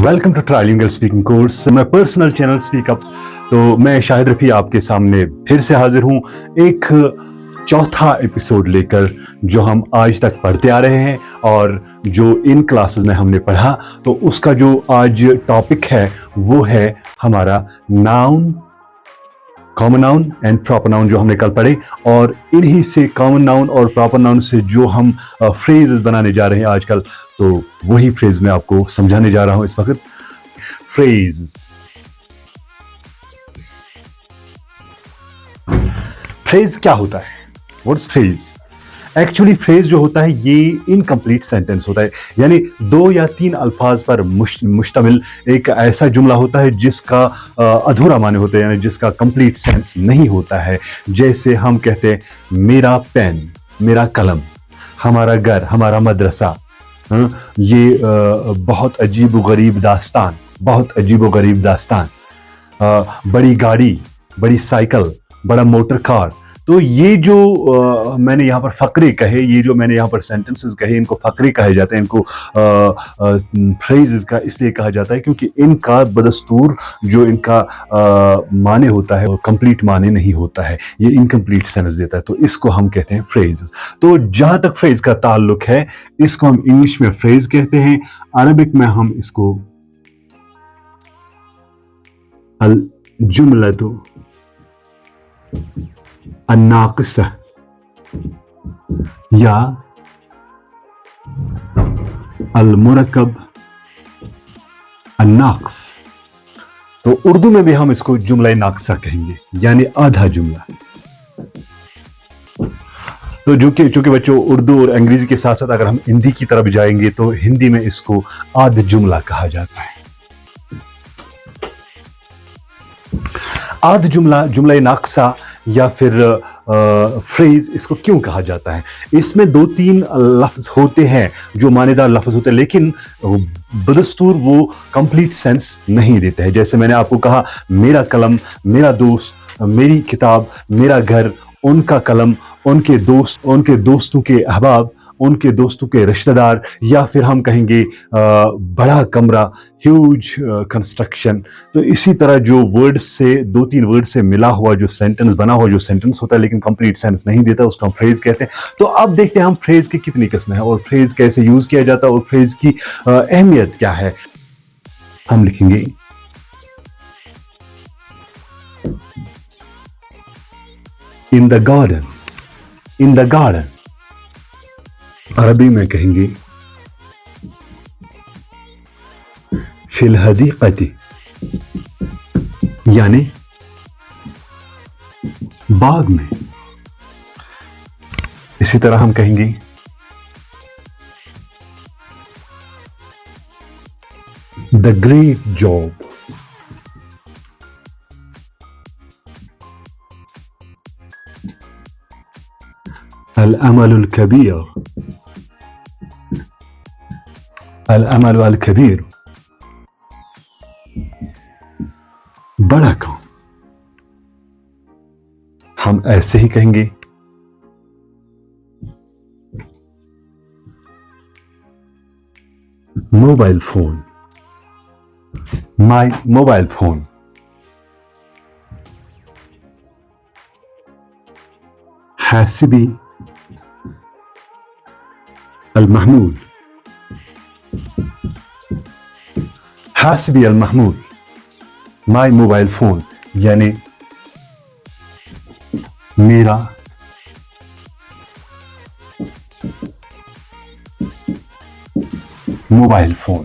Welcome to trilingual speaking course. मैं personal channel speak up. तो मैं शाहिद रफ़ी आपके सामने फिर से हाजिर हूँ एक चौथा एपिसोड लेकर, जो हम आज तक पढ़ते आ रहे हैं और जो इन क्लासेस में हमने पढ़ा। तो उसका जो आज टॉपिक है वो है हमारा noun, common noun and proper noun, जो हमने कल पढ़े। और इन्हीं से कॉमन नाउन और प्रॉपर नाउन से जो हम फ्रेजेस बनाने जा रहे हैं आजकल, तो वही फ्रेज मैं आपको समझाने जा रहा हूं इस वक्त। फ्रेज क्या होता है? What's phrase? एक्चुअली फ्रेज जो होता है ये इनकम्प्लीट सेंटेंस होता है, यानी 2 या 3 अल्फाज पर मुश्तमिल एक ऐसा जुमला होता है जिसका अधूरा माने होते हैं, यानी जिसका कंप्लीट सेंस नहीं होता है। जैसे हम कहते हैं मेरा पेन, मेरा कलम, हमारा घर, हमारा मदरसा। ये बहुत अजीब व गरीब दास्तान, बहुत अजीब व गरीब दास्तान। बड़ी गाड़ी, बड़ी साइकिल, बड़ा मोटर कार। तो ये जो मैंने यहाँ पर फ़करे कहे, ये जो मैंने यहाँ पर सेंटेंसेस कहे, इनको फ़करे कहे जाते हैं। इनको फ्रेजेस का इसलिए कहा जाता है क्योंकि इनका बदस्तूर जो इनका माने होता है वो कंप्लीट माने नहीं होता है, ये इनकम्प्लीट सेंस देता है। तो इसको हम कहते हैं फ्रेजेस। तो जहाँ तक फ्रेज का ताल्लुक है, इसको हम इंग्लिश में फ्रेज कहते हैं, अरबिक में हम इसको अल जुमलतु अन्नाक़िसा या अल-मुरक्कब अन्नाक़िस। तो उर्दू में भी हम इसको जुमला नाक़िसा कहेंगे, यानी आधा जुमला। तो चूंकि बच्चों उर्दू और अंग्रेजी के साथ साथ अगर हम हिंदी की तरफ जाएंगे तो हिंदी में इसको आध जुमला कहा जाता है। आध जुमला, जुमला नाक़िसा या फिर फ्रेज, इसको क्यों कहा जाता है? इसमें 2-3 लफ्ज होते हैं जो मानेदार लफ्ज होते हैं, लेकिन बदस्तूर वो कंप्लीट सेंस नहीं देते हैं। जैसे मैंने आपको कहा मेरा कलम, मेरा दोस्त, मेरी किताब, मेरा घर, उनका कलम, उनके दोस्त, उनके दोस्तों के अहबाब, उनके दोस्तों के रिश्तेदार, या फिर हम कहेंगे बड़ा कमरा, ह्यूज कंस्ट्रक्शन। तो इसी तरह जो वर्ड से 2-3 वर्ड से मिला हुआ जो सेंटेंस बना हुआ जो सेंटेंस होता है लेकिन कंप्लीट सेंस नहीं देता, उसको हम फ्रेज कहते हैं। तो अब देखते हैं हम फ्रेज की कितनी किस्में हैं और फ्रेज कैसे यूज किया जाता है और फ्रेज की अहमियत क्या है। हम लिखेंगे इन the garden, in the garden. अरबी में कहेंगे फिल हदीक़ती, यानी बाग में। इसी तरह हम कहेंगे द ग्रेट जॉब, अल अमल अल कबीर, अल अमल अल कबीर, बड़ा काम। हम ऐसे ही कहेंगे mobile phone, my mobile phone. हासिबी अल महमूद, हासिबी अल महमूद, माई मोबाइल फोन, यानी मेरा मोबाइल फोन।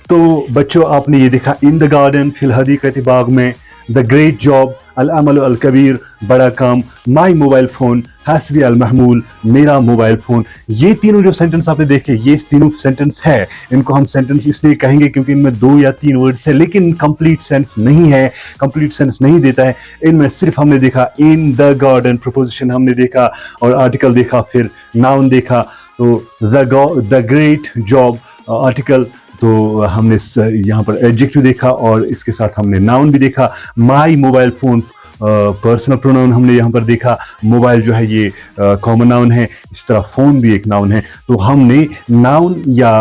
तो बच्चों आपने ये देखा इन द गार्डन, फिल हदीक़ती बाग में, द ग्रेट जॉब, अल अमल अल कबीर, बड़ा काम, माई मोबाइल फोन, हासबी अल महमूल, मेरा मोबाइल फोन। ये तीनों जो सेंटेंस आपने देखे, ये तीनों सेंटेंस है। इनको हम सेंटेंस इसलिए कहेंगे क्योंकि इनमें 2 या 3 वर्ड्स है, लेकिन कंप्लीट सेंस नहीं है, कंप्लीट सेंस नहीं देता है। इनमें सिर्फ हमने देखा इन द गार्डन, प्रपोजिशन हमने देखा और आर्टिकल देखा, फिर नाउन देखा। तो द ग्रेट जॉब आर्टिकल, तो हमने यहाँ पर एडजेक्टिव देखा और इसके साथ हमने नाउन भी देखा। माई मोबाइल फोन पर्सनल प्रोनाउन हमने यहाँ पर देखा, मोबाइल जो है ये कॉमन नाउन है, इस तरह फ़ोन भी एक नाउन है। तो हमने नाउन या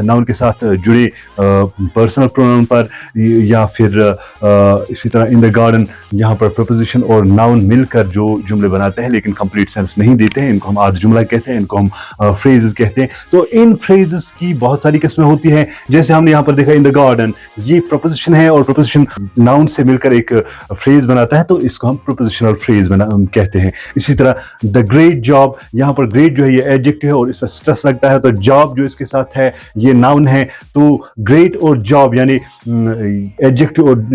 नाउन के साथ जुड़े पर्सनल प्रोनाउन पर या फिर इसी तरह इन द गार्डन, यहाँ पर प्रपोजिशन और नाउन मिलकर जो जुमले बनाते हैं लेकिन कंप्लीट सेंस नहीं देते हैं, इनको हम आध जुमला कहते हैं, इनको हम फ्रेजेस कहते हैं। तो इन फ्रेजेस की बहुत सारी किस्में होती हैं। जैसे हमने यहाँ पर देखा इन द गार्डन, ये प्रपोजिशन है और प्रपोजिशन नाउन से मिलकर एक फ्रेज बनाता है, तो इसको हम प्रपोजिशनल फ्रेज कहते हैं। इसी तरह द ग्रेट जॉब, यहाँ पर ग्रेट जो है ये एडजेक्टिव है और इस पर स्ट्रेस लगता है, तो जॉब जो इसके साथ है ये नाउन है। तो ग्रेट और जॉब यानी एडजेक्टिव और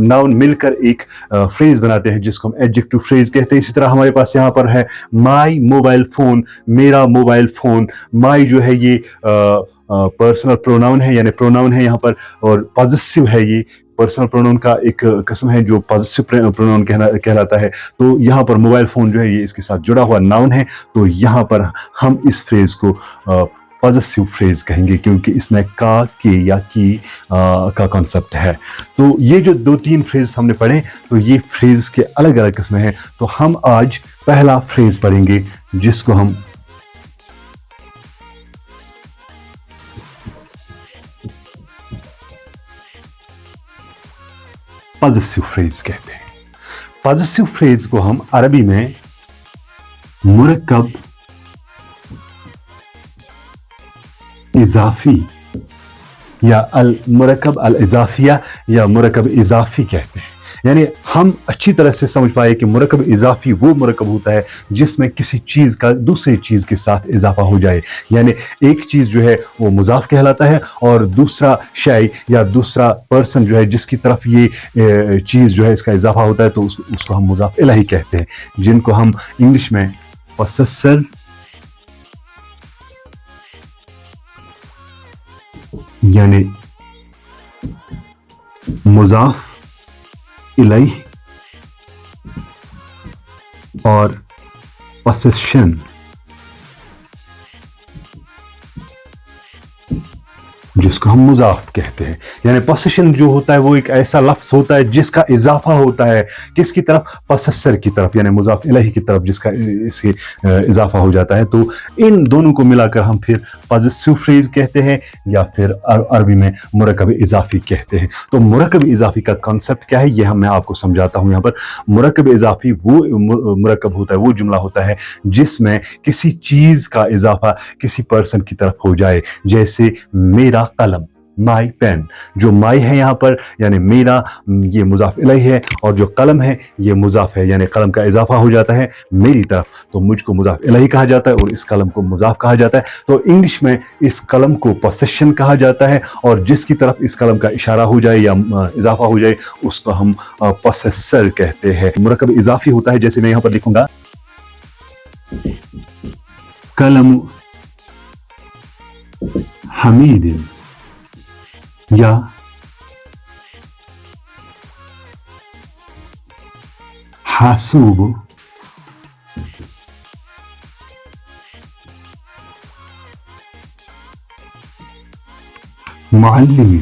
नाउन मिलकर एक फ्रेज बनाते हैं जिसको हम एडजेक्टिव फ्रेज कहते हैं। इसी तरह हमारे पास यहाँ पर है माई मोबाइल फोन, मेरा मोबाइल फोन। माई जो है ये पर्सनल प्रोनाउन है यानी प्रोनाउन है यहाँ पर, और पॉजेसिव है, ये पर्सनल प्रोनाउन का एक किस्म है जो पॉजेसिव प्रोनाउन कहलाता है। तो यहाँ पर मोबाइल फोन जो है ये इसके साथ जुड़ा हुआ नाउन है, तो यहाँ पर हम इस फ्रेज को पॉजेसिव फ्रेज कहेंगे क्योंकि इसमें का, के या की का कॉन्सेप्ट है। तो ये जो 2-3 फ्रेज हमने पढ़े, तो ये फ्रेज के अलग अलग किस्में हैं। तो हम आज पहला फ्रेज पढ़ेंगे जिसको हम पॉजेसिव फ्रेज कहते हैं। पॉजेसिव फ्रेज को हम अरबी में मुरक्कब इजाफी या अल मुरक्कब अल इजाफिया या मुरक्कब इजाफी कहते हैं। यानी हम अच्छी तरह से समझ पाए कि मुरक्कब इजाफी वो मुरक्कब होता है जिसमें किसी चीज़ का दूसरी चीज़ के साथ इजाफा हो जाए। यानी एक चीज़ जो है वो मुजाफ कहलाता है और दूसरा शय या दूसरा पर्सन जो है जिसकी तरफ ये चीज़ जो है इसका इजाफा होता है, तो उसको हम मुजाफ इलैही कहते हैं, जिनको हम इंग्लिश में पोसेसर यानी मुजाफ इलैह और पोसेशन जिसको हम मुजाफ कहते हैं। यानी पोसेशन जो होता है वो एक ऐसा लफ्ज होता है जिसका इजाफा होता है किसकी तरफ, पोसेसर की तरफ, यानी मुजाफ इलैही की तरफ जिसका इससे इजाफा हो जाता है। तो इन दोनों को मिलाकर हम फिर पॉजेसिव फ्रेज कहते हैं या फिर अरबी में मुरक्कब इजाफी कहते हैं। तो मुरक्कब इजाफी का कॉन्सेप्ट क्या है ये मैं आपको समझाता हूं। यहाँ पर मुरक्कब इजाफी वो मुरक्कब होता है, वो जुमला होता है जिसमें किसी चीज का इजाफा किसी पर्सन की तरफ हो जाए। जैसे मेरा कलम, माई पेन, जो माई है यहाँ पर यानी मेरा, ये मुजाफ इलैही है, और जो कलम है ये मुजाफ है यानी कलम का इजाफा हो जाता है मेरी तरफ, तो मुझको मुजाफ इलैही कहा जाता है और इस कलम को मुजाफ कहा जाता है। तो इंग्लिश में इस कलम को पोसेशन कहा जाता है और जिसकी तरफ इस कलम का इशारा हो जाए या इजाफा हो जाए उसको हम पोसेसर कहते हैं। मुरक्कब इजाफी होता है, जैसे मैं यहाँ पर लिखूंगा कलम हमीद या हासूब मुअल्लिम।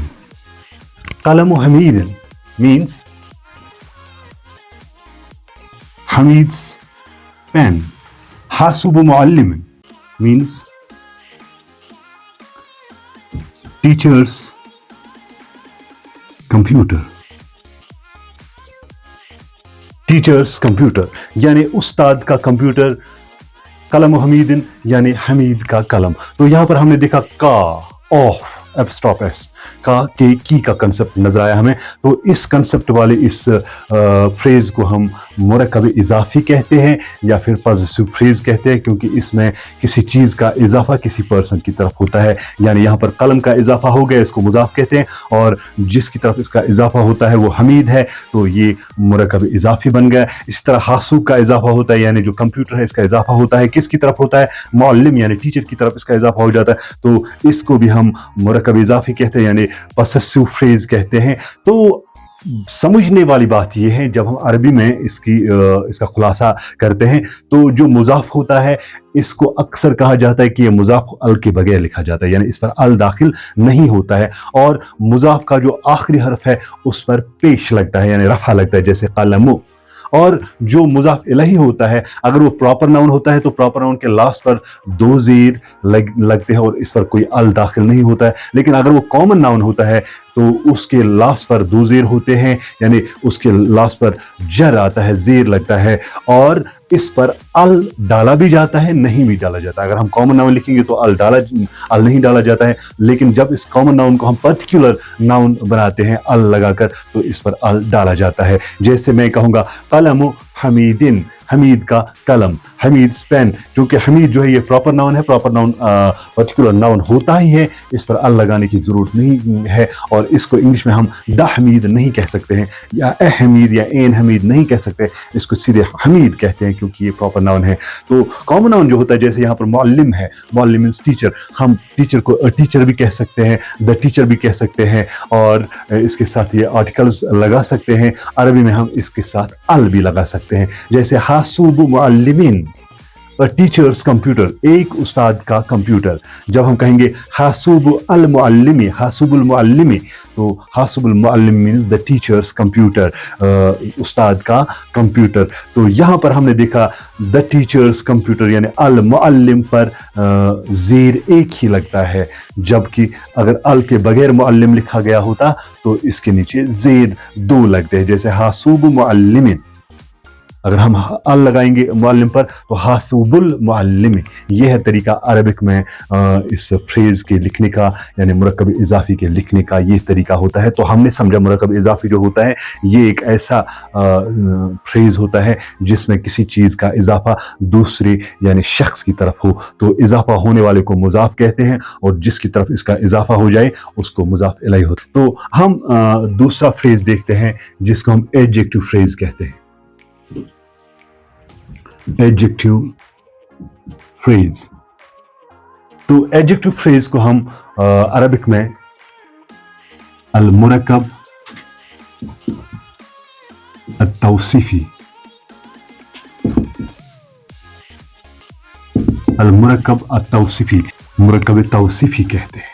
कलम Hamid means Hamid's pen. हासूब Muallem means teacher's computer. Teachers computer यानी उस्ताद का कंप्यूटर, कलम हमीदिन यानी हमीद का कलम। तो यहां पर हमने देखा का, ऑफ, एब्स्ट्रॉफ का, के, की का कंसेप्ट नजर आया हमें। तो इस कंसेप्ट वाले इस फ्रेज को हम मुरक्कब इजाफी कहते हैं या फिर पॉजेसिव फ्रेज कहते हैं क्योंकि इसमें किसी चीज़ का इजाफा किसी पर्सन की तरफ होता है। यानी यहाँ पर कलम का इजाफा हो गया, इसको मुजाफ कहते हैं, और जिसकी तरफ इसका इजाफा होता है वो हमीद है, तो ये मुरक्कब इजाफी बन गया। इस तरह हासूब का इजाफा होता है यानी जो कंप्यूटर है इसका इजाफा होता है किसकी तरफ होता है, मुअल्लिम यानी टीचर की तरफ इसका इजाफा हो जाता है, तो इसको भी हम मुरक्कब इजाफी कहते हैं यानी पोसेसिव फ्रेज कहते हैं। तो समझने वाली बात यह है जब हम अरबी में इसका खुलासा करते हैं तो जो मुजाफ होता है इसको अक्सर कहा जाता है कि ये मुजाफ अल के बगैर लिखा जाता है, यानी इस पर अल दाखिल नहीं होता है, और मुजाफ का जो आखिरी हर्फ है उस पर पेश लगता है यानी रफा लगता है, जैसे कलमु। اور جو مضاف الہی ہوتا ہے اگر وہ پراپر ناؤن ہوتا ہے تو پراپر ناؤن کے لاسٹ پر دو زیر لگتے ہیں اور اس پر کوئی ال داخل نہیں ہوتا ہے. لیکن اگر وہ کامن ناؤن ہوتا ہے تو اس کے لاسٹ پر دو زیر ہوتے ہیں, یعنی اس کے لاسٹ پر جر آتا ہے, زیر لگتا ہے, اور اس پر ال ڈالا بھی جاتا ہے, نہیں بھی ڈالا جاتا. اگر ہم کامن ناؤن لکھیں گے تو ال نہیں ڈالا جاتا ہے, لیکن جب اس کامن ناؤن کو ہم پرٹیکولر ناؤن بناتے ہیں ال لگا کر تو اس پر ال ڈالا جاتا ہے. جیسے میں کہوں گا قلم حمیدن, حمید کا قلم, حمید پین. چونکہ حمید جو ہے یہ پراپر ناؤن ہے, پراپر ناؤن پرٹیکولر ناؤن ہوتا ہی ہے, اس پر ال لگانے کی ضرورت نہیں ہے, اور اس کو انگلش میں ہم دا حمید نہیں کہہ سکتے ہیں, یا اے حمید یا این حمید نہیں کہہ سکتے, اس کو سیدھے حمید کہتے ہیں کیونکہ یہ پراپر ناؤن ہے. تو کامن ناؤن جو ہوتا ہے جیسے یہاں پر معلم ہے, معلم مینس ٹیچر, ہم ٹیچر کو ٹیچر بھی کہہ سکتے ہیں, دا ٹیچر بھی کہہ سکتے ہیں, اور اس کے ساتھ یہ آرٹیکلز لگا سکتے ہیں. عربی میں ہم اس کے ساتھ ال بھی لگا سکتے ہیں, جیسے حاسوب معلمین, ٹیچرز کمپیوٹر, ایک استاد کا کمپیوٹر. جب ہم کہیں گے حاسوب المعلمی, حاسوب المعلمی, تو حاسوب المعلم مینز دا ٹیچرز کمپیوٹر, استاد کا کمپیوٹر. تو یہاں پر ہم نے دیکھا دا ٹیچرز کمپیوٹر یعنی المعلم پر زیر ایک ہی لگتا ہے, جبکہ اگر ال کے بغیر معلم لکھا گیا ہوتا تو اس کے نیچے زیر دو لگتے ہیں, جیسے حاسوب معلمین. اگر ہم ال لگائیں گے معلم پر تو حاسوب المعلم. یہ ہے طریقہ عربک میں اس فریز کے لکھنے کا, یعنی مرکب اضافی کے لکھنے کا یہ طریقہ ہوتا ہے. تو ہم نے سمجھا مرکب اضافی جو ہوتا ہے یہ ایک ایسا فریز ہوتا ہے جس میں کسی چیز کا اضافہ دوسرے یعنی شخص کی طرف ہو, تو اضافہ ہونے والے کو مضاف کہتے ہیں, اور جس کی طرف اس کا اضافہ ہو جائے اس کو مضاف الیہ ہوتا ہے. تو ہم دوسرا فریز دیکھتے ہیں جس کو ہم ایڈجیکٹو فریز کہتے ہیں. Adjective phrase. تو ایڈجیکٹو فریز کو ہم عربک میں المرکب التوصیفی, المرکب التوصیفی, مرکب توصیفی کہتے ہیں.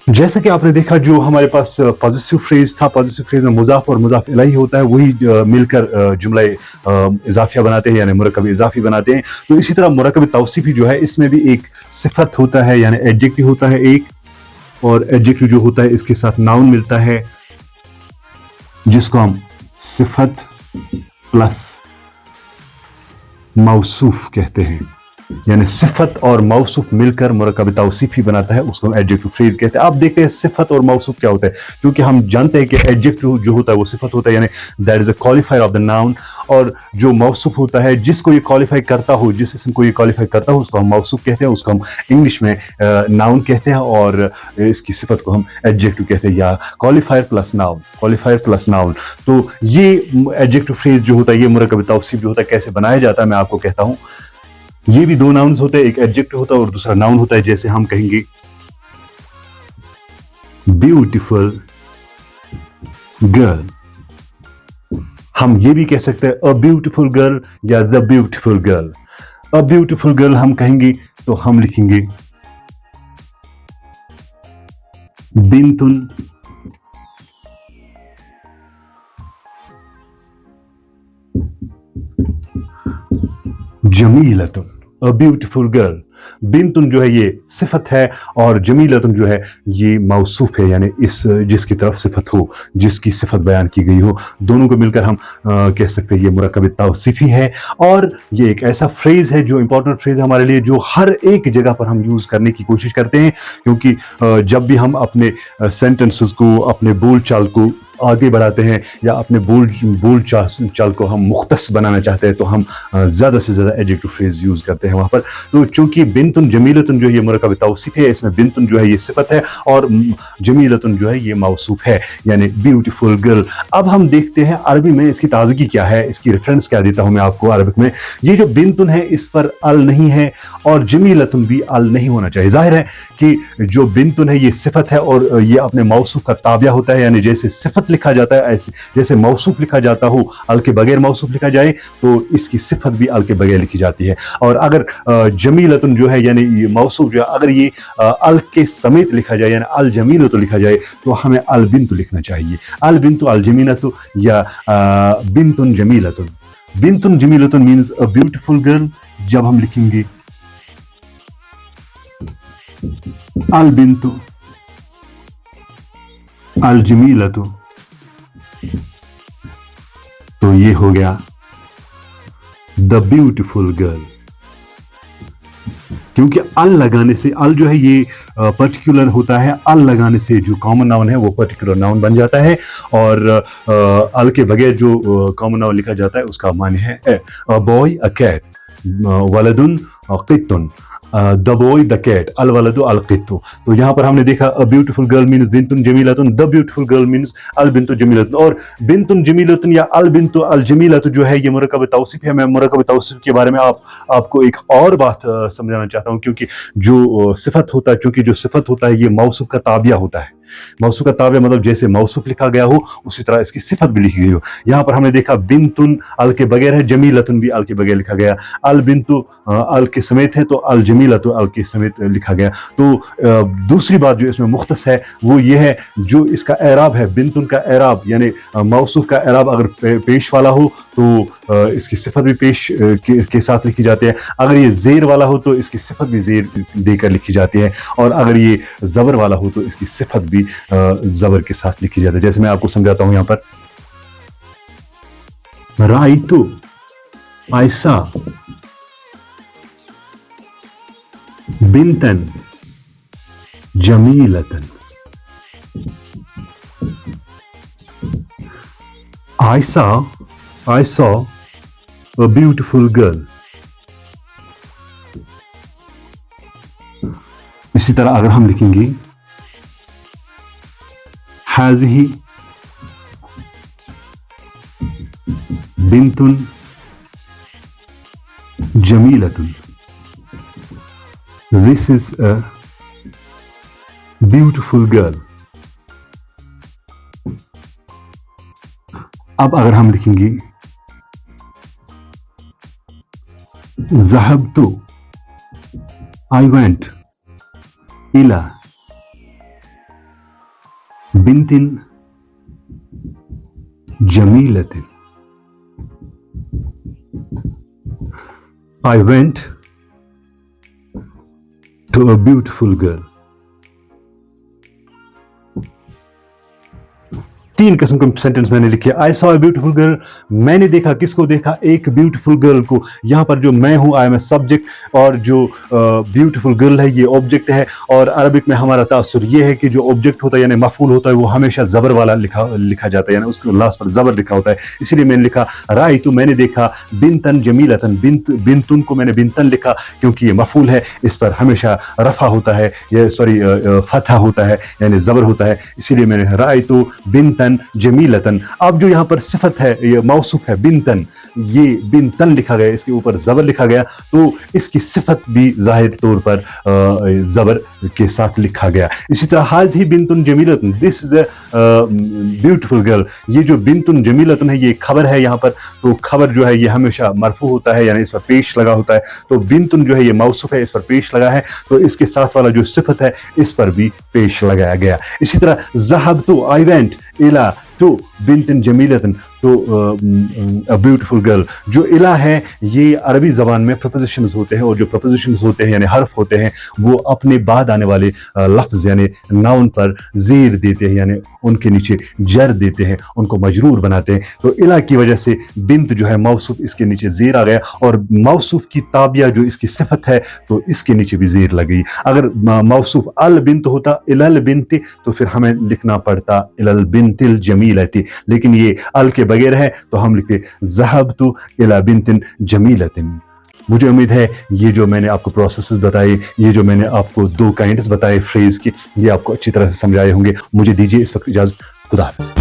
جیسا کہ آپ نے دیکھا جو ہمارے پاس پوزیسو فریز تھا, پوزیسو فریز میں مضاف اور مضاف الیہ ہوتا ہے, وہی مل کر جملہ اضافیہ بناتے ہیں یعنی مرکب اضافی بناتے ہیں. تو اسی طرح مرکب توصیفی جو ہے اس میں بھی ایک صفت ہوتا ہے یعنی ایڈجیکٹو ہوتا ہے ایک, اور ایڈجیکٹو جو ہوتا ہے اس کے ساتھ ناؤن ملتا ہے جس کو ہم صفت پلس موصوف کہتے ہیں. یعنی صفت اور موصوف مل کر مرکب توصیفی بناتا ہے, اس کو ہم ایڈجیکٹو فریز کہتے ہیں. آپ دیکھتے ہیں صفت اور موصوف کیا ہوتا ہے, کیونکہ ہم جانتے ہیں کہ ایڈجیکٹو جو ہوتا ہے وہ صفت ہوتا ہے یعنی that is a qualifier of the noun, اور جو موصوف ہوتا ہے جس کو یہ کوالیفائی کرتا ہو, جس اسم کو یہ کوالیفائی کرتا ہو اس کو ہم موصوف کہتے ہیں, اس کو ہم انگلش میں ناؤن کہتے ہیں, اور اس کی صفت کو ہم ایڈجیکٹو کہتے ہیں یا qualifier plus noun, qualifier plus noun. تو یہ ایڈجیکٹو فریز جو ہوتا ہے یہ مرکب توصیف جو ہوتا ہے کیسے بنایا جاتا ہے میں آپ کو کہتا ہوں. یہ بھی دو ناؤنز ہوتے ہیں, ایک ایڈجیکٹو ہوتا ہے اور دوسرا ناؤن ہوتا ہے. جیسے ہم کہیں گے بیوٹیفل گرل, ہم یہ بھی کہہ سکتے ہیں a beautiful girl یا the beautiful girl. a beautiful girl ہم کہیں گے تو ہم لکھیں گے بنتن جمیلتن. a beautiful girl, بنتن جو ہے یہ صفت ہے اور جمیلتن جو ہے یہ موصوف ہے یعنی اس جس کی طرف صفت ہو, جس کی صفت بیان کی گئی ہو. دونوں کو مل کر ہم کہہ سکتے ہیں یہ مرکب توصیفی ہے, اور یہ ایک ایسا فریز ہے جو امپورٹنٹ فریز ہے ہمارے لیے, جو ہر ایک جگہ پر ہم یوز کرنے کی کوشش کرتے ہیں, کیونکہ جب بھی ہم اپنے سینٹنسز کو, اپنے بول چال کو آگے بڑھاتے ہیں یا اپنے بول چال کو ہم مختص بنانا چاہتے ہیں تو ہم زیادہ سے زیادہ ایڈجیکٹو فریز یوز کرتے ہیں وہاں پر. تو چونکہ بنتن جمیلتن جو ہے یہ مرکب توصیف ہے, اس میں بنتن جو ہے یہ صفت ہے اور جمیلتن جو ہے یہ موصوف ہے یعنی بیوٹیفل گرل. اب ہم دیکھتے ہیں عربی میں اس کی تازگی کیا ہے, اس کی ریفرنس کیا دیتا ہوں میں آپ کو عربک میں. یہ جو بنتن ہے اس پر ال نہیں ہے اور جمیلتن بھی ال نہیں ہونا چاہیے. ظاہر ہے کہ جو بنتن ہے یہ صفت ہے اور یہ اپنے موصوف کا تابع ہوتا ہے, یعنی جیسے صفت लिखा जाता है, ऐसे जैसे मौसूफ लिखा जाता हो, अल के बगैर मौसूफ लिखा जाए तो इसकी सिफत भी अल के बगैर लिखी जाती है। और अगर जमीलतुन जो है यानी ये मौसूफ जो है, अगर ये अल के समेत लिखा जाए यानी अल जमीलतु लिखा जाए तो हमें अल बिन्तु लिखना चाहिए। अल बिन्तु अल जमीलतु या बिन्तुन जमीलतुन। बिन्तुन जमीलतुन मीन्स अ ब्यूटीफुल गर्ल। जब हम लिखेंगे अल बिन्तु अल जमीलतु तो ये हो गया द ब्यूटीफुल गर्ल। क्योंकि अल लगाने से, अल जो है ये पर्टिकुलर होता है, अल लगाने से जो कॉमन नाउन है वो पर्टिकुलर नाउन बन जाता है, और अल के बगैर जो कॉमन नाउन लिखा जाता है उसका माने है अ बॉय अ कैट, वलदुन क़ित्तुन, द बॉय द कैट, अल वलदु अल क़ित्तु। तो यहाँ पर हमने देखा अ ब्यूटीफुल गर्ल मीन्स बिन्तुन जमीलतुन, द ब्यूटीफुल गर्ल मीन्स अल बिन्तु जमीलतुन। और बिन्तुन जमीलतुन या अल बिन्तु अल जमीलतु जो है ये मुरक्कब तौसीफ है। मैं मुरक्कब तौसीफ के बारे में आपको एक और बात समझाना चाहता हूँ, क्योंकि जो सिफत होता है, चूंकि जो सिफत होता है ये मौसूफ का ताबिया होता है। मौसूफ का ताबिया मतलब जैसे मौसूफ लिखा गया हो उसी तरह इसकी सिफत भी लिखी गई हो। यहाँ पर हमने देखा बिन्तुन अल के बगैर है, जमीलतुन भी अल के बगैर लिखा गया, अल बिन्तु अल के समेत है तो अल जमीलतु अल के समेत लिखा गया। तो दूसरी बात जो इसमें मुख्तस है वो ये है, जो इसका एराब है, बिन्तुन का एराब यानी मौसूफ का एराब अगर पेश वाला हो तो इसकी सिफत भी पेश के साथ लिखी जाती है। अगर ये जेर वाला हो तो इसकी सिफत भी जेर देकर लिखी जाती है, और अगर ये जबर वाला हो तो इसकी सिफत भी जबर के साथ लिखी जाती है। जैसे मैं आपको समझाता हूं, यहां पर राइतु आयसा बिन्तन जमीलतन। I saw a beautiful girl. इसी तरह अगर हम लिखेंगे हाज़िही बिन्तुन जमीलतुन, this is a beautiful girl. अब अगर हम लिखेंगे ज़हबतु I went इला बिन्तिन जमीलतिन, I went to a beautiful girl. तीन किस्म के सेंटेंस मैंने लिखे। I saw a beautiful girl, मैंने देखा, किसको देखा? एक ब्यूटीफुल गर्ल को। यहाँ पर जो मैं हूँ आई एम ए सब्जेक्ट, और जो ब्यूटीफुल गर्ल है ये ऑब्जेक्ट है। और अरबिक में हमारा तासुर ये है कि जो ऑब्जेक्ट होता है यानी मफूल होता है वो हमेशा जबर वाला लिखा जाता है, यानी उसके लास्ट पर जबर लिखा होता है। इसीलिए मैंने लिखा राइतु, मैंने देखा, बिन्तन जमीलतन, बिन्तुन को मैंने बिन्तन लिखा क्योंकि ये मफूल है, इस पर हमेशा रफा होता है, ये फतहा होता है यानी जबर होता है, इसीलिए मैंने राइतु बिन्तन जमीलतन। अब जो यहाँ पर सिफत है ये मौसूफ है बिन्तन, ये बिन्तन लिखा गया, इसके ऊपर जबर लिखा गया तो इसकी सिफत भी जाहिर तौर पर जबर के साथ लिखा गया। इसी तरह हाज़िही बिन्तुन जमीलतन, this is a beautiful girl. ये जो बिन्तुन जमीलतन है ये खबर है यहाँ पर, तो खबर जो है ये हमेशा मरफू होता है यानी इस पर पेश लगा होता है, तो बिन्तुन जो है ये मौसूफ है, इस पर पेश लगा है तो इसके साथ वाला जो सिफत है इस पर भी पेश लगाया गया। इसी तरह ज़हबतु आई वेंट इला टू बिन्तिन जमीलतन, तो अ ब्यूटीफुल गर्ल, जो इला है ये अरबी ज़बान में प्रपोजिशंस होते हैं, और जो प्रपोजिशंस होते हैं यानी हर्फ होते हैं वो अपने बाद आने वाले लफ्ज़ यानी नाउन पर ज़ेर देते हैं, यानी उनके नीचे जर देते हैं, उनको मजरूर बनाते हैं। तो इला की वजह से बिन्त जो है मौसूफ, इसके नीचे ज़ेर आ गया, और मौसूफ की ताबिया जो इसकी सिफत है तो इसके नीचे भी ज़ेर लग गई। अगर मौसूफ अल बिन्त होता इलल बिन्त तो फिर हमें लिखना पड़ता इलल बिन्तिल जमीलती, लेकिन ये अल के बगैर है तो हम लिखते ज़हबतु इला बिन्तिन जमीलतिन। मुझे उम्मीद है ये जो मैंने आपको प्रोसेसेस बताए, ये जो मैंने आपको दो काइंड्स बताए फ्रेज की, ये आपको अच्छी तरह से समझाए होंगे। मुझे दीजिए इस वक्त इजाज़त। खुदा हाफ़िज़।